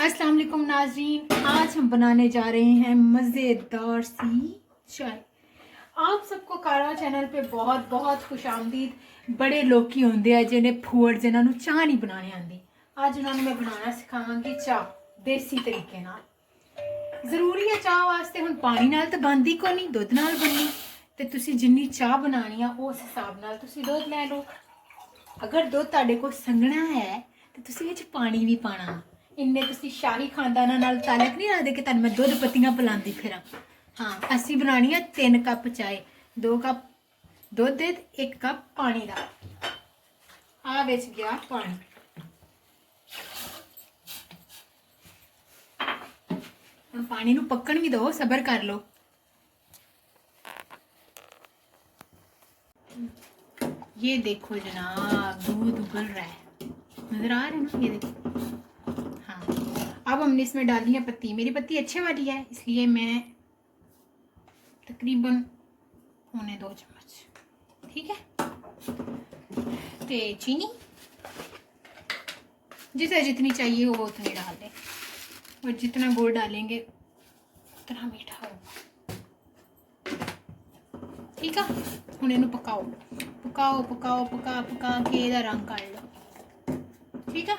अस्सलाम वालेकुम नाज़रीन, आज हम बनाने जा रहे हैं मज़ेदार सी चाय। आप सबको कारा चैनल पे बहुत बहुत खुश आमदीद। बड़े लोग होंगे हैं जिन्हें फूअड़ जिन्होंने चाह नहीं बनाने आती। अज उन्होंने मैं बनाना सिखावांगी चाह देसी तरीके नाल। जरूरी है चाह वास्ते हुण पानी नाल तो बनदी को नहीं, दुध नाल बननी। तो तुसी जिन्नी चाह बनानी है उस हिसाब नाल तुसी दुध लै लो। अगर दुध तुहाडे कोल संघना है तो तुसी विच पानी भी पाना। इन्ने तुसी शाही खानदाना नाल ताल्लुक नहीं रखदे कि तुहानूं मैं दुध पत्तियां पिलांदी फिरां। हाँ, असीं बनानी है 3 कप चाय, 2 कप दुध ते 1 कप पानी दा। आ विच गया पानी। हुण पानी नूं पक्कण भी दो, सबर कर लो। ये देखो जनाब, दूध उबल रहा है, नजर आ रहा है ना? ये देखो। हाँ, अब हमने इसमें डाली है पत्ती। मेरी पत्ती अच्छे वाली है इसलिए मैं तकरीबन 1.25 चम्मच, ठीक है। तो चीनी जिसे जितनी चाहिए वो उतनी डाल दें, और जितना गुड़ डालेंगे उतना मीठा होगा, ठीक है। हुण इनू पकाओ पकाओ पकाओ पका पका के इहदा रंग काढ़ लो, ठीक है।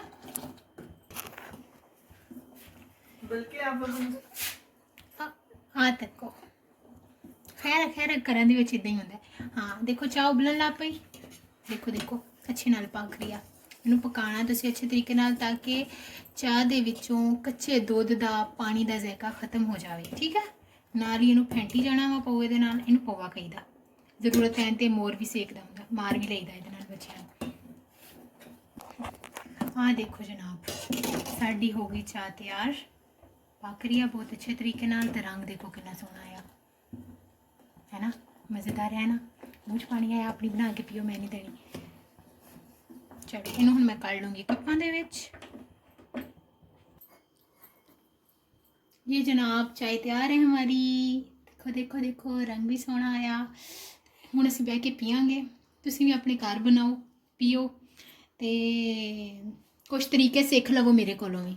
बल्कि आप हाँ तको खैर खैर घर दे विच इदां ही हुंदा है। हाँ देखो चाह उबलन लग पई, देखो देखो अच्छे नाल पक रही है। इनू पकाना तुसीं अच्छे तरीके नाल ताकि चाह दे विचों कच्चे दुध दा पानी दा ज़ायका खत्म हो जाए, ठीक है। नाल ही इनू फेंटी जाना वा पौवे दे नाल। इनू पौवा कहीदा, जरूरत है तो मोर भी सेकदा हुंदा, मार भी लईदा इहदे नाल बच्चिआं नूं। हाँ देखो जनाब, साडी हो गई चाह तैयार, पक रही है बहुत अच्छे तरीके नाल। ते रंग देखो कितना सोहना आया है ना, मज़ेदार है ना। मुँह च पानी आया, अपनी बना के पियो, मैं नहीं देनी। चलो इनू हुण मैं कढ़ लूँगी कप्पां दे विच। ये जनाब चाय तैयार है हमारी। देखो देखो देखो, रंग भी सोहना आया। हुण असीं बह के पीआंगे। तुसीं भी अपने घर बनाओ, पियो, ते कुछ तरीके सिख लवो मेरे कोलों भी।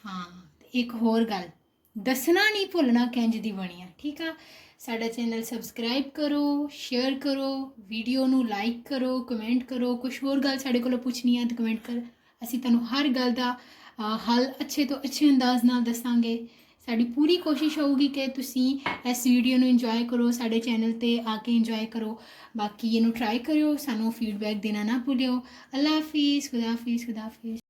हाँ, एक होर गल दसना नहीं भुलना किंज दी बनी है, ठीक है। साडा चैनल सबसक्राइब करो, शेयर करो, वीडियो नू लाइक करो, कमेंट करो। कुछ होर गल साडे कोलों पुछनी है तो कमेंट कर, असीं तुहानूं हर गल दा हल अच्छे तो अच्छे अंदाज नाल दसांगे। साडी पूरी कोशिश होगी कि तुसीं इस वीडियो नूं इंजॉय करो, साडे चैनल ते आके इंजॉय करो। बाकी इनू ट्राई करियो, सानूं फीडबैक देना ना भुल्लियो। अल्लाह हाफिज़, खुदा हाफिज़, खुदा हाफिज़।